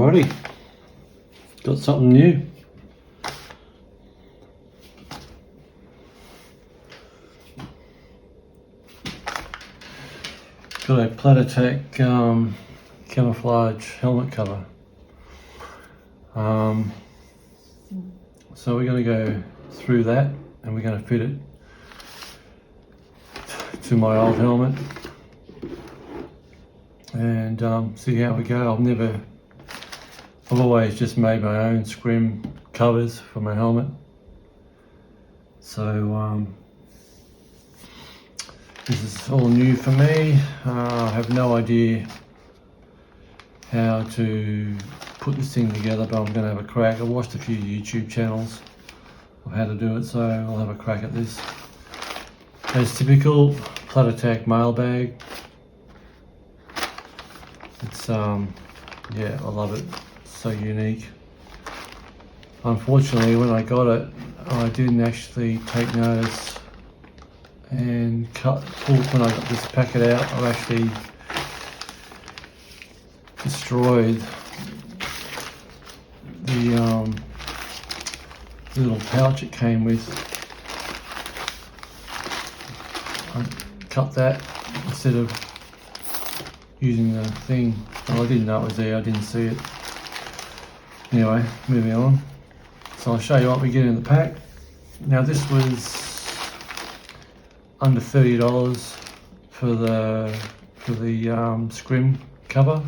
Alrighty, got something new. Got a Platatac camouflage helmet cover. So we're going to go through that and we're going to fit it to my old helmet and see how we go. I've always just made my own scrim covers for my helmet. So this is all new for me. I have no idea how to put this thing together, but I'm going to have a crack. I watched a few YouTube channels of how to do it, so I'll have a crack at this. As typical, Platatac mailbag. It's yeah, I love it. It's so unique. Unfortunately, when I got it, I didn't actually take notice and when I got this packet out, I actually destroyed the little pouch it came with. I cut that instead of using the thing. Well, I didn't know it was there, I didn't see it. Anyway, moving on. So I'll show you what we get in the pack. Now this was under $30 for the scrim cover.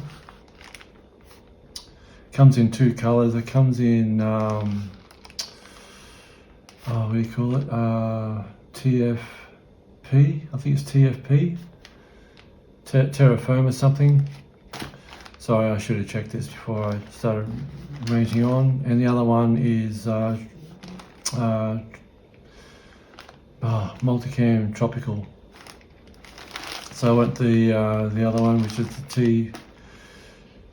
Comes in two colours. It comes in what do you call it? TFP. I think it's TFP. Terra Firma something. Sorry, I should have checked this before I started ranting on. And the other one is Multicam Tropical. So I went the other one, which is the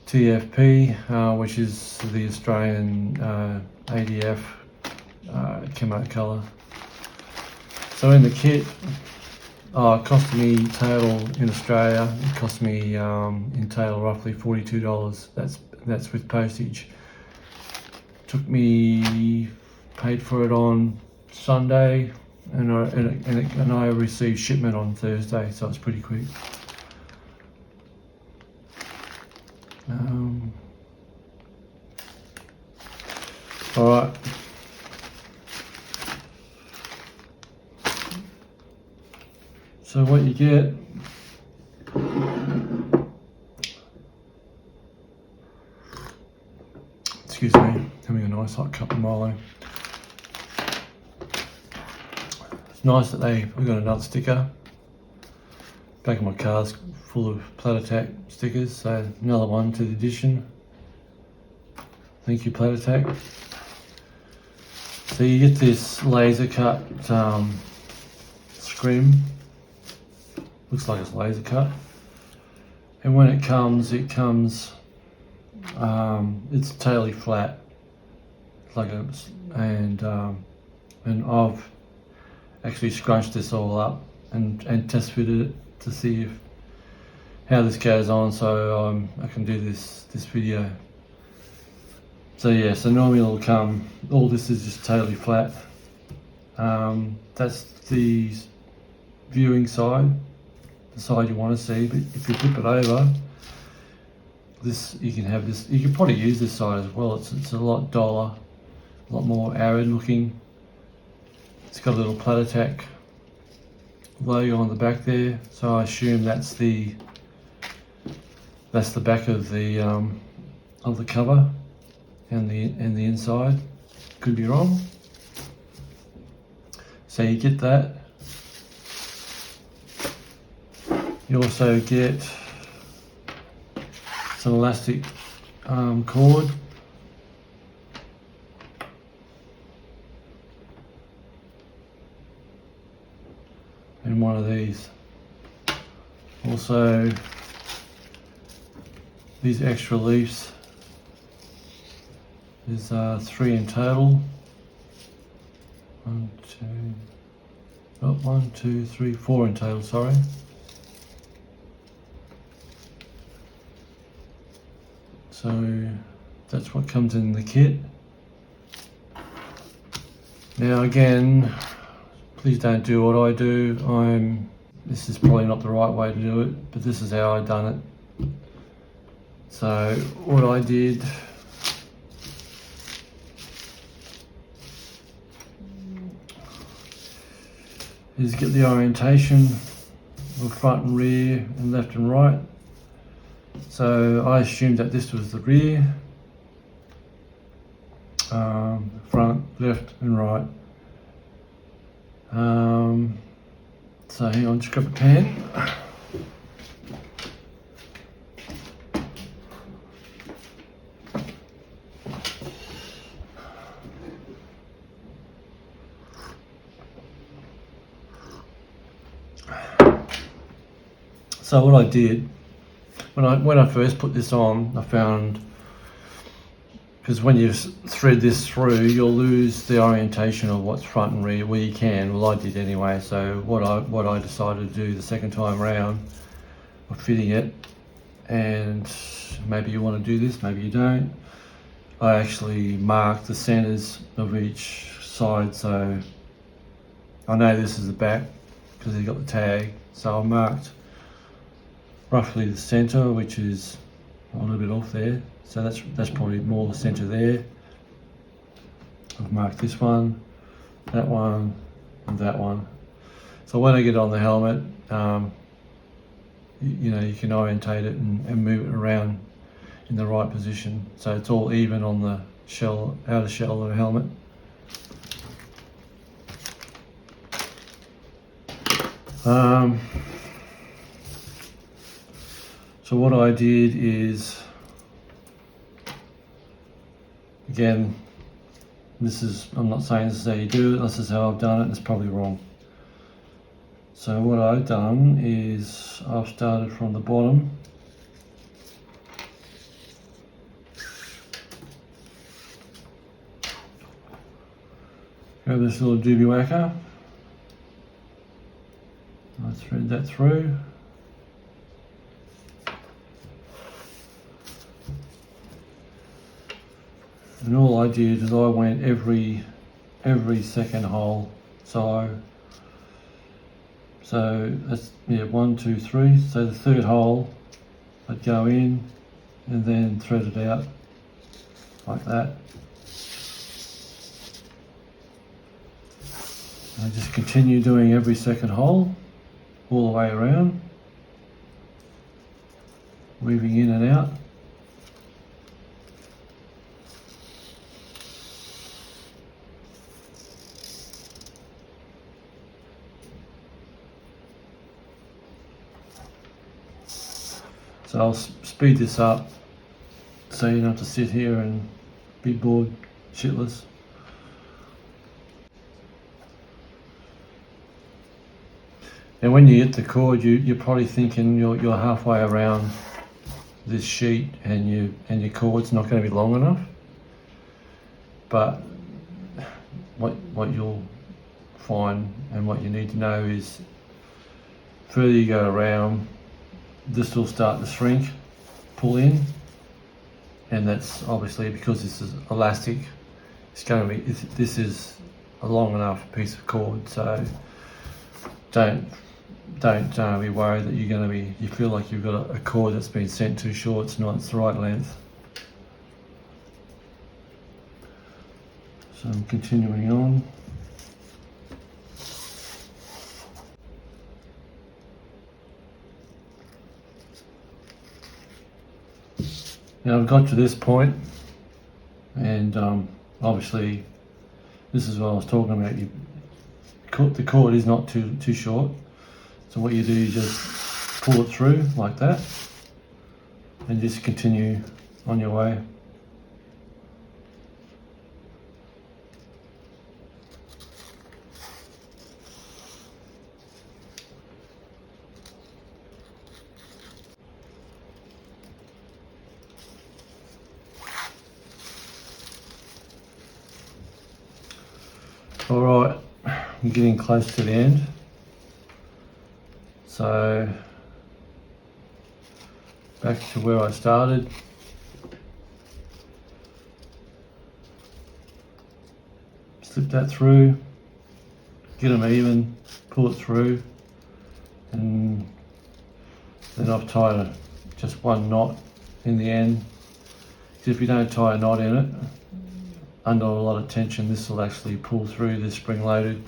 TFP, which is the Australian ADF camo colour. So in the kit, it cost me total in Australia. It cost me in total roughly $42. That's with postage. Took me, paid for it on Sunday, and I received shipment on Thursday, so it's pretty quick. All right. So what you get, excuse me, having a nice hot cup of Milo. It's nice that we've got another sticker. Back of my car's full of Platatac stickers, so another one to the addition. Thank you, Platatac. So you get this laser cut scrim. Looks like it's laser cut, and when it comes, it's totally flat. It's like and I've actually scrunched this all up and test fitted it to see how this goes on, so I can do this video. So yeah, so normally it'll come. All this is just totally flat. That's the viewing side. The side you want to see, but if you flip it over, you can have this. You can probably use this side as well. It's a lot duller, a lot more arid looking. It's got a little Platatac logo on the back there, so I assume that's the back of the cover and the inside. Could be wrong. So you get that. You also get some elastic cord. And one of these. Also, these extra leaves. There's 3 in total. 1, 2, 3, 4 in total, sorry. So That's what comes in the kit. Now again, please don't do what I do. This is probably not the right way to do it, but this is how I done it. So what I did is get the orientation of front and rear and left and right. So I assumed that this was the rear, front, left and right. So hang on, just grab a pen. So what I did, when I first put this on, I found, because when you thread this through, you'll lose the orientation of what's front and rear. Well, you can. Well, I did anyway. So what I decided to do the second time round of fitting it, and maybe you want to do this, maybe you don't. I actually marked the centers of each side. So I know this is the back because you've got the tag. So I marked roughly the center, which is a little bit off there. So that's probably more the center there. I've marked this one, and that one. So when I get on the helmet, you can orientate it and move it around in the right position. So it's all even on the outer shell of the helmet. So what I did is, again, I'm not saying this is how you do it, this is how I've done it, and it's probably wrong. So what I've done is I've started from the bottom. Grab this little doobie whacker. I thread that through. And all I did is I went every second hole. So that's 1, 2, 3. So the third hole, I'd go in and then thread it out like that. And I just continue doing every second hole all the way around, weaving in and out. So I'll speed this up so you don't have to sit here and be bored shitless. And when you get the cord, you're probably thinking you're halfway around this sheet and your cord's not going to be long enough. But what you'll find and what you need to know is, further you go around, this will start to shrink, pull in, and that's obviously because this is elastic. This is a long enough piece of cord, so don't be worried that you feel like you've got a cord that's been sent too short. It's not, it's the right length. So I'm continuing on. Now I've got to this point, and obviously this is what I was talking about. The cord is not too short, so what you do is just pull it through like that and just continue on your way. Alright, I'm getting close to the end. So, back to where I started. slip that through, get them even, pull it through, and then I've tied just one knot in the end. Because if you don't tie a knot in it, under a lot of tension, this will actually pull through this spring-loaded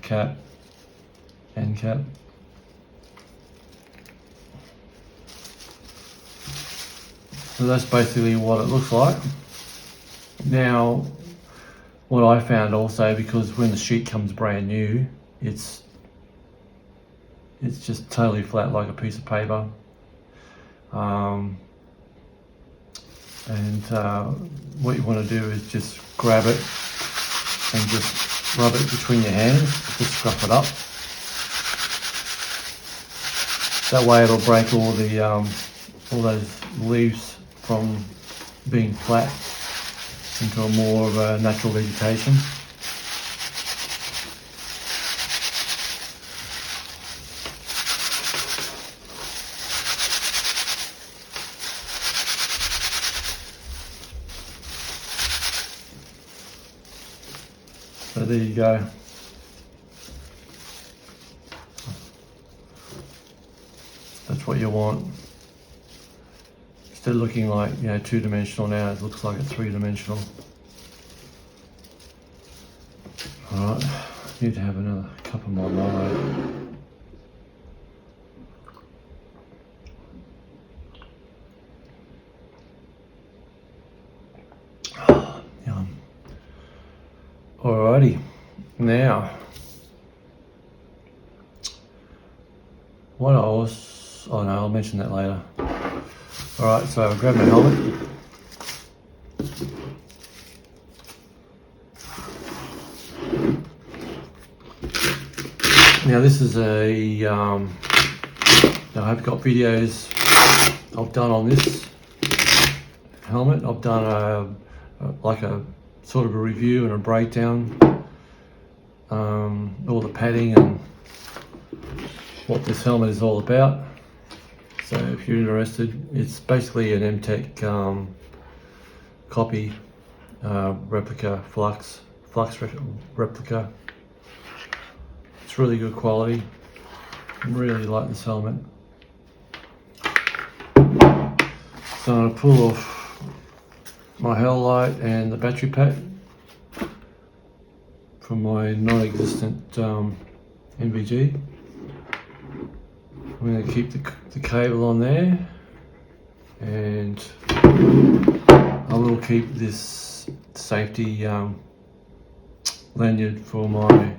cap, end cap. So that's basically what it looks like. Now, what I found also, because when the sheet comes brand new, it's just totally flat like a piece of paper. What you want to do is just grab it and just rub it between your hands, just scruff it up. That way it'll break all those leaves from being flat into a more of a natural vegetation. So there you go. That's what you want. Instead of looking like, you know, two-dimensional now, it looks like it's three-dimensional. Alright, need to have another cup of my marmalade. Yum. Alrighty, now what else? Oh no, I'll mention that later. Alright, so I'll grab my helmet. Now this is I've got videos I've done on this helmet. I've done like a sort of a review and a breakdown, all the padding and what this helmet is all about. So if you're interested, it's basically an MTech copy replica flux replica. It's really good quality. I really like this helmet. So I'm going to pull off my hell light and the battery pack from my non-existent NVG. I'm going to keep the cable on there, and I will keep this safety lanyard for my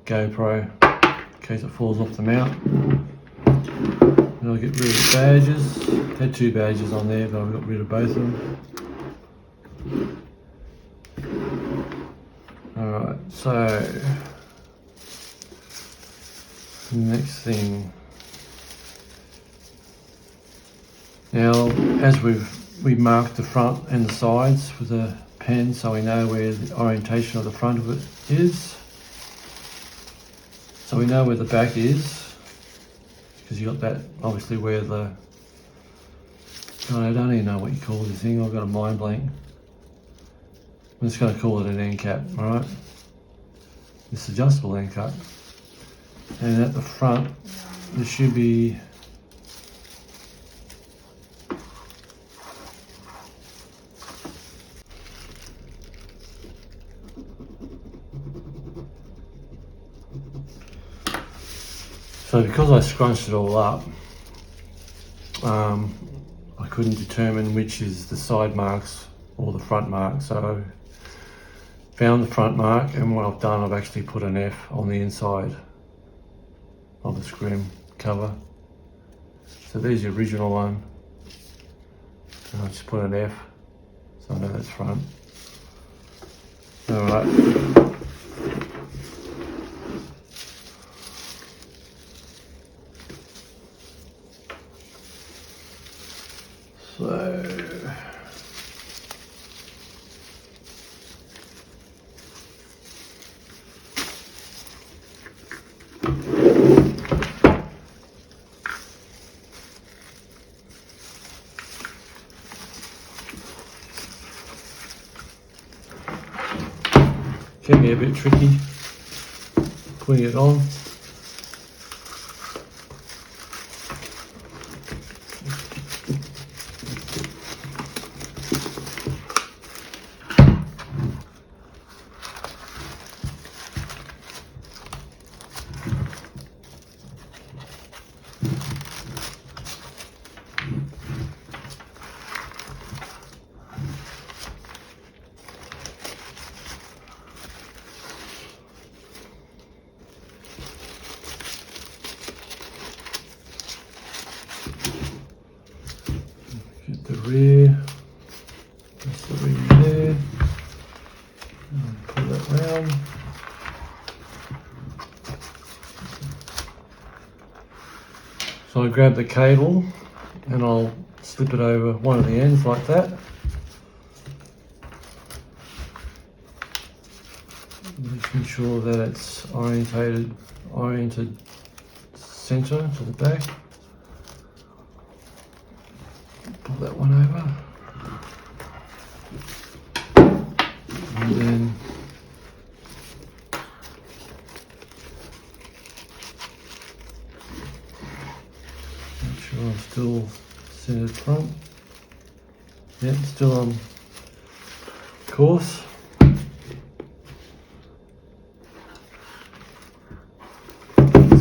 GoPro in case it falls off the mount. And I'll get rid of the badges. I had two badges on there, but I've got rid of both of them. Alright, so next thing. Now, as we've marked the front and the sides with a pen, so we know where the orientation of the front of it is. So we know where the back is, because you got that obviously where the, God, I don't even know what you call this thing. I've got a mind blank. I'm just going to call it an end cap, alright? This adjustable end cap. And at the front, there should be so because I scrunched it all up, I couldn't determine which is the side marks or the front mark. So I found the front mark, and what I've done, I've actually put an F on the inside of the scrim cover. So there's the original one, and I just put an F, so I know that's front. Alright. So can be a bit tricky putting it on. Get the rear, that's the rear there, and pull that round. So I grab the cable and I'll slip it over one of the ends like that. Making sure that it's oriented center to the back. Pull that one over. And then make sure I'm still centered front. Yep, still on course.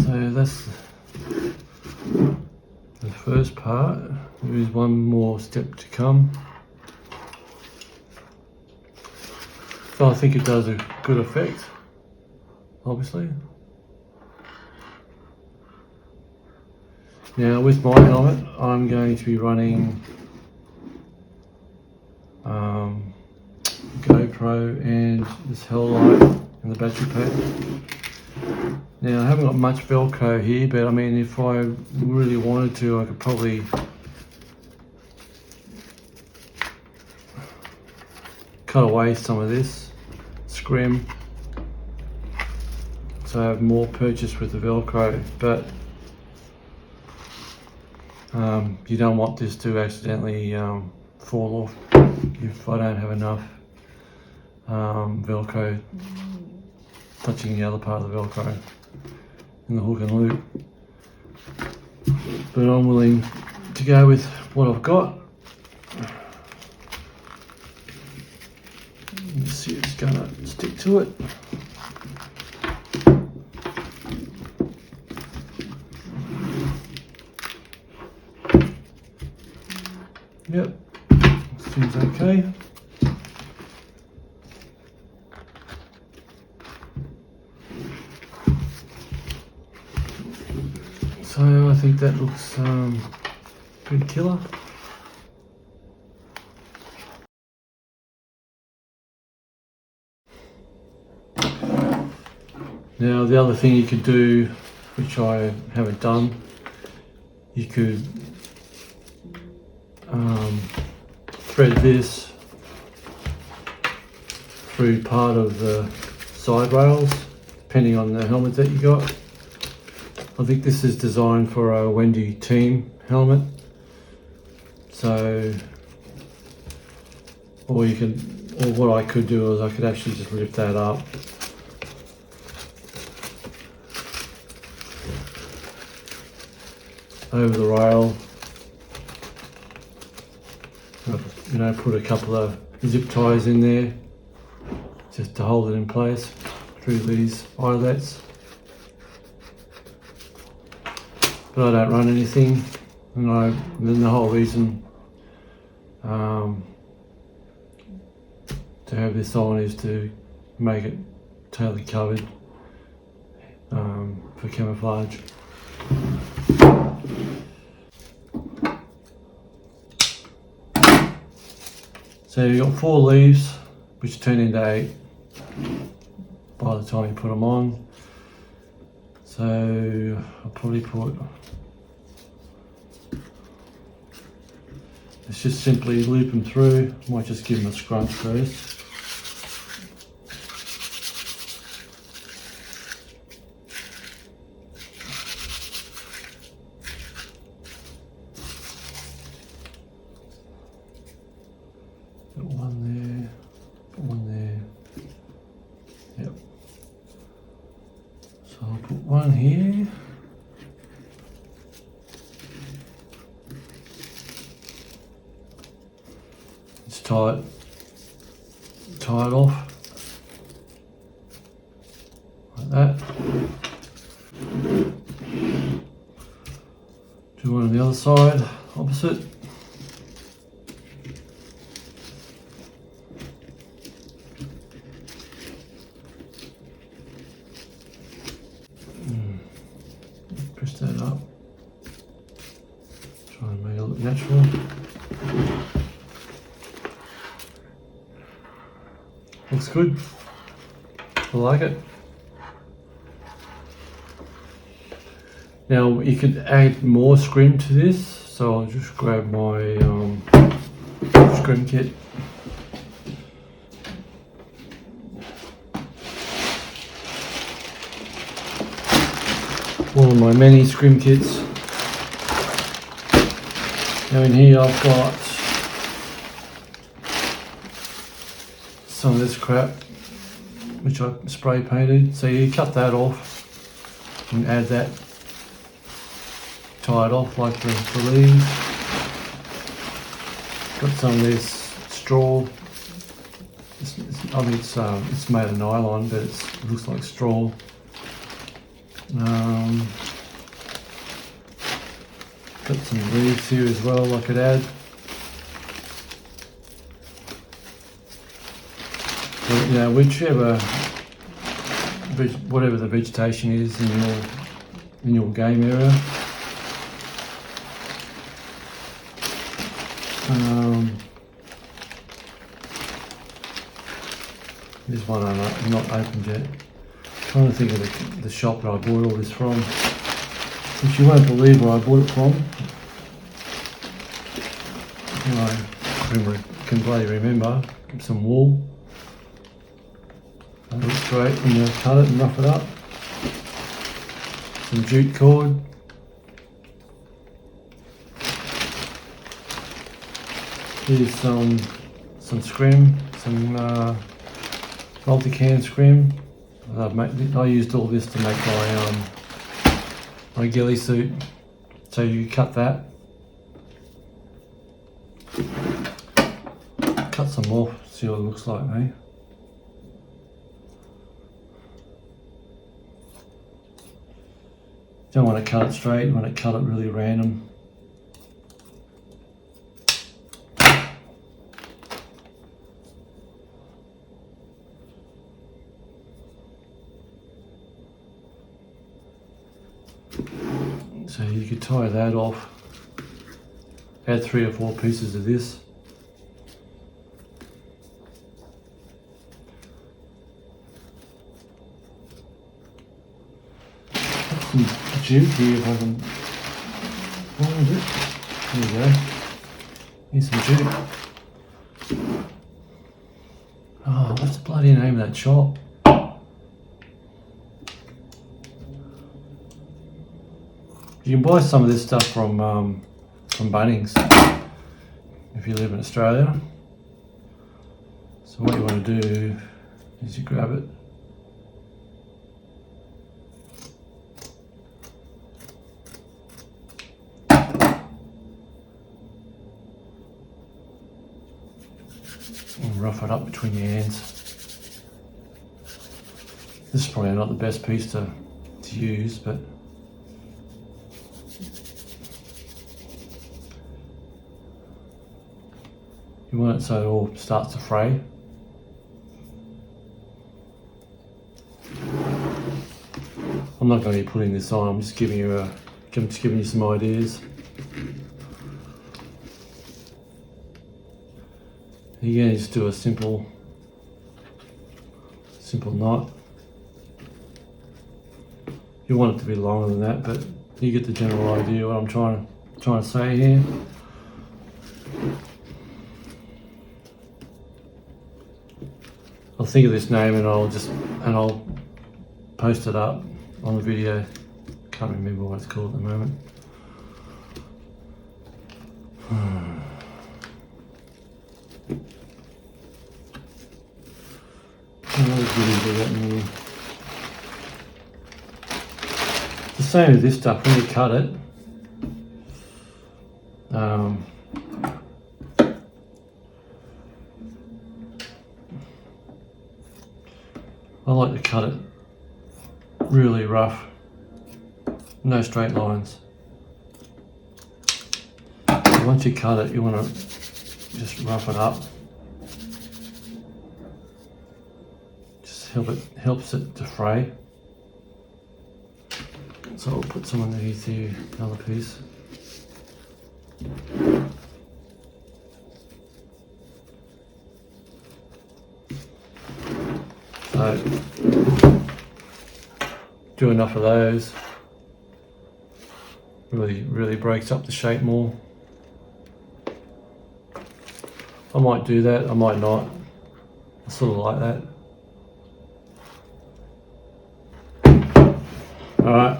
So that's the first part. There is one more step to come. So I think it does a good effect, obviously. Now with my helmet, I'm going to be running GoPro and this hell light and the battery pack. Now I haven't got much Velcro here, but I mean if I really wanted to, I could probably cut away some of this scrim so I have more purchase with the Velcro, but you don't want this to accidentally fall off if I don't have enough Velcro touching the other part of the Velcro in the hook and loop. But I'm willing to go with what I've got. Let's see if it's gonna stick to it. Yep, seems okay. So I think that looks pretty killer. Now the other thing you could do, which I haven't done, you could thread this through part of the side rails, depending on the helmet that you got. I think this is designed for a Wendy team helmet. So, or what I could do is I could actually just lift that up. Over the rail, you know, put a couple of zip ties in there just to hold it in place through these eyelets. But I don't run anything, and then the whole reason to have this on is to make it totally covered for camouflage. So you've got 4 leaves, which turn into 8 by the time you put them on. So I'll probably let's just simply loop them through. Might just give them a scrunch first. Put one there, one here. Just tie it off like that. Do one on the other side, opposite. Push that up. Try and make it look natural. Looks good. I like it. Now you could add more scrim to this, so I'll just grab my scrim kit. One of my many scrim kits. Now in here I've got some of this crap which I spray painted. So you cut that off and add that, tie it off like the leaves. Got some of this straw. I think it's made of nylon, but it looks like straw. Got some leaves here as well I could add. But, you know, whatever the vegetation is in your game area. This one I'm not opened yet. Trying to think of the shop that I bought all this from, which you won't believe where I bought it from. I can bloody remember. Some wool. That looks great when you cut it and rough it up. Some jute cord. Here's some scrim, some multi-can scrim. I used all this to make my ghillie suit. So you cut that, cut some off, see what it looks like, eh? Don't want to cut it straight, you want to cut it really random. So you could tie that off, add 3 or 4 pieces of this. Some jute here if I can find it. There we go. Here's some jute. Oh, what's the bloody name of that shop? You can buy some of this stuff from Bunnings if you live in Australia. So what you want to do is you grab it, and rough it up between your hands. This is probably not the best piece to use, but you want it so it all starts to fray. I'm not going to be putting this on, I'm just giving you some ideas. Again, just do a simple knot. You want it to be longer than that, but you get the general idea what I'm trying to say here. I'll think of this name and I'll post it up on the video. Can't remember what it's called at the moment. same with this stuff. When you cut it, I like to cut it really rough, no straight lines. Once you cut it, you want to just rough it up. Just helps it to fray. So I'll put some underneath the other piece. So do enough of those. Really breaks up the shape more. I might do that, I might not. I sort of like that. Alright,